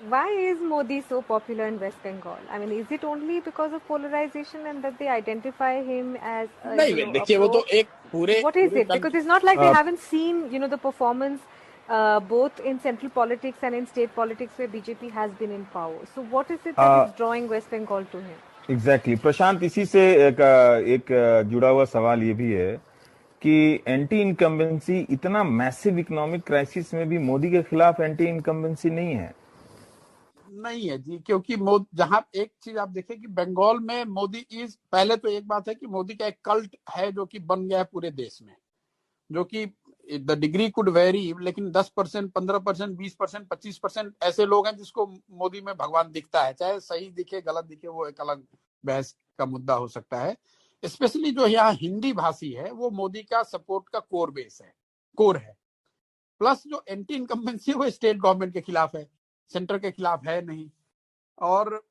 Why is Modi so popular in West Bengal? I mean, is it only because of polarization and that they identify him as नहीं, a देखिए वो pro? तो एक पूरे What is it? Because it's not like they haven't seen the performance both in central politics and in state politics where BJP has been in power. So what is it that is drawing West Bengal to him? Exactly Prashant, इसी से एक जुड़ा हुआ सवाल ये भी है कि एंटी इनकम्बेंसी, इतना मैसिव इकोनॉमिक क्राइसिस में भी मोदी के खिलाफ एंटी इनकम्बेंसी नहीं है। नहीं है जी, क्योंकि जहां एक चीज आप देखें कि बंगाल में मोदी पहले तो एक बात है कि मोदी का एक कल्ट है जो कि बन गया है पूरे देश में, जो कि द डिग्री कुड वेरी, लेकिन 10%, 15%, 20%, 25% ऐसे लोग हैं जिसको मोदी में भगवान दिखता है, चाहे सही दिखे गलत दिखे वो एक अलग बहस का मुद्दा हो सकता है। स्पेशली जो यहाँ हिंदी भाषी है वो मोदी का सपोर्ट का कोर है। प्लस जो एंटी इनकम्बेंसी है वो स्टेट गवर्नमेंट के खिलाफ है, सेंटर के खिलाफ है नहीं। और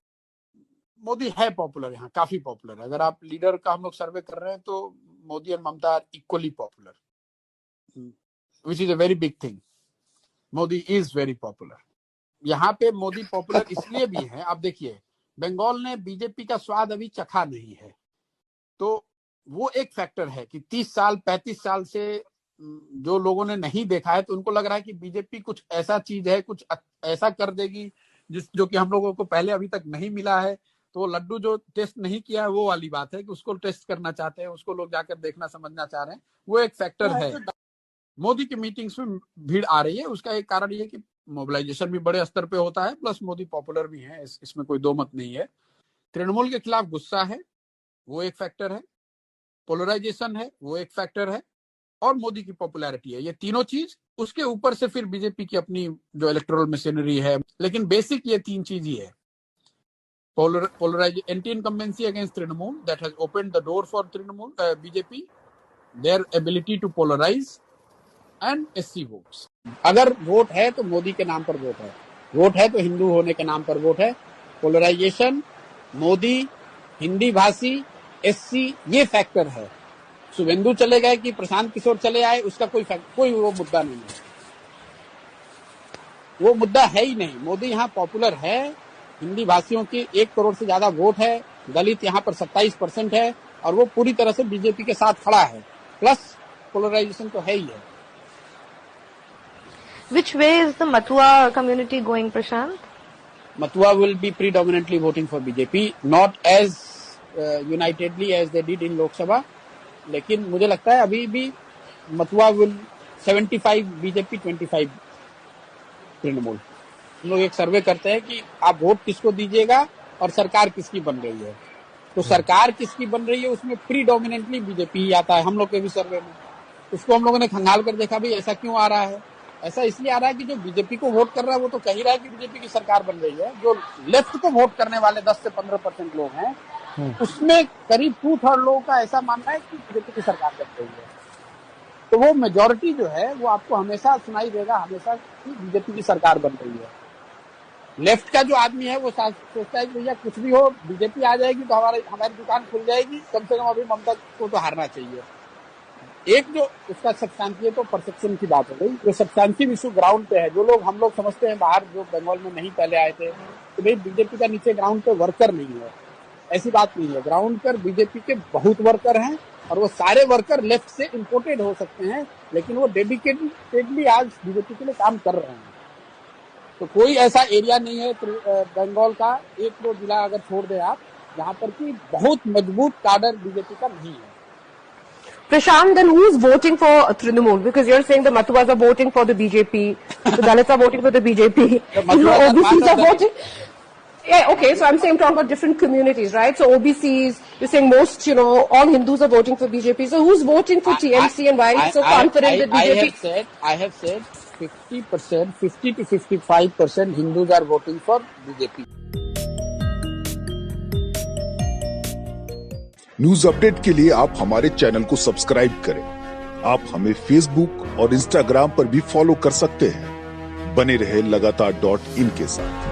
मोदी है पॉपुलर, यहाँ काफी पॉपुलर है। अगर आप लीडर का हम लोग सर्वे कर रहे हैं तो Modi and Mamata are equally popular, which is a very big thing. Modi is very popular. यहाँ पे मोदी पॉपुलर इसलिए भी है, आप देखिए बंगाल ने बीजेपी का स्वाद अभी चखा नहीं है, तो वो एक फैक्टर है कि 30 साल 35 साल से जो लोगों ने नहीं देखा है तो उनको लग रहा है कि बीजेपी कुछ ऐसा चीज है, कुछ ऐसा कर देगी जो कि हम लोगों को पहले अभी तक नहीं मिला है। तो लड्डू जो टेस्ट नहीं किया है वो वाली बात है कि उसको टेस्ट करना चाहते हैं, उसको लोग जाकर देखना समझना चाह रहे हैं, वो एक फैक्टर है। मोदी की मीटिंग्स में भीड़ आ रही है, उसका एक कारण ये कि मोबिलाइजेशन भी बड़े स्तर पे होता है, प्लस मोदी पॉपुलर भी है, इसमें कोई दो मत नहीं है। तृणमूल के खिलाफ गुस्सा है, वो एक फैक्टर है। पोलराइजेशन है, वो एक फैक्टर है। और मोदी की पॉपुलैरिटी है, ये तीनों चीज। उसके ऊपर से फिर बीजेपी की अपनी जो इलेक्टोरल मशीनरी है, लेकिन बेसिक ये तीन चीज ही है। Polarise anti incumbency against Trinamool, that has opened the door for Trinamool BJP, their ability to polarise and SC votes. अगर वोट है तो मोदी के नाम पर वोट है तो हिंदू होने के नाम पर वोट है। पोलराइजेशन, मोदी, हिंदी भाषी, एससी, ये फैक्टर है। शुभेंदु चले गए कि प्रशांत किशोर चले आए, उसका कोई वो मुद्दा नहीं है, वो मुद्दा है ही नहीं। मोदी यहाँ पॉपुलर है, हिंदी भाषियों की 1 करोड़ से ज्यादा वोट है, दलित यहाँ पर 27% है, और वो पूरी तरह से बीजेपी के साथ खड़ा है। प्लस पोलराइजेशन तो है ही है। Which way is the Matua community going, Prashant? Matua will be predominantly voting for BJP, not as unitedly as they did in Lok Sabha, लेकिन मुझे लगता है अभी भी मथुआ विल 75 बीजेपी 25 तृणमूल। हम लोग एक सर्वे करते हैं कि आप वोट किसको दीजिएगा और सरकार किसकी बन रही है, तो सरकार किसकी बन रही है उसमें प्रीडोमिनेंटली बीजेपी ही आता है। हम लोग के भी सर्वे में उसको हम लोगों ने खंगाल कर देखा, भाई ऐसा क्यों आ रहा है। ऐसा इसलिए आ रहा है कि जो बीजेपी को वोट कर रहा है वो तो कह ही रहा है कि बीजेपी की सरकार बन रही है। जो लेफ्ट को वोट करने वाले 10 से 15% लोग हैं, उसमें करीब 2/3 लोगों का ऐसा मानना है कि बीजेपी की सरकार बन रही है। तो वो मेजोरिटी जो है वो आपको हमेशा सुनाई देगा, हमेशा कि बीजेपी की सरकार बन रही है। लेफ्ट का जो आदमी है वो सोचता है कि भैया कुछ भी हो, बीजेपी आ जाएगी तो हमारी दुकान खुल जाएगी, कम से कम अभी ममता को तो हारना चाहिए। एक जो उसका सब्सटेंटिव तो परसेप्शन की बात हो गई, जो सब्सटेंटिव इशू ग्राउंड पे है, जो लोग हम लोग समझते हैं बाहर जो बंगाल में नहीं पहले आए थे तो भाई बीजेपी का नीचे ग्राउंड पे वर्कर नहीं है, ऐसी बात नहीं है। ग्राउंड पर बीजेपी के बहुत वर्कर हैं और वो सारे वर्कर लेफ्ट से इंपोर्टेड हो सकते हैं, लेकिन वो डेडिकेटेडली आज बीजेपी के लिए काम कर रहे हैं। तो कोई ऐसा एरिया नहीं है बंगाल का, 1-2 जिला अगर छोड़ दे आप, जहां पर की बहुत मजबूत काडर बीजेपी का नहीं है। Prashant, then who's voting for Trinamool? Because you're saying the Matuas are voting for the BJP, the Dalits are voting for the BJP, OBCs are voting. Yeah, okay, so I'm saying talking about different communities, right? So OBCs, you're saying most, all Hindus are voting for BJP. So who's voting for TMC and why are you so confident that BJP? I have said 50%, 50 to 55% Hindus are voting for BJP. News update के लिए आप हमारे channel को subscribe करें। आप हमें Facebook और Instagram पर भी फॉलो कर सकते हैं। बने रहे लगातार .in के साथ।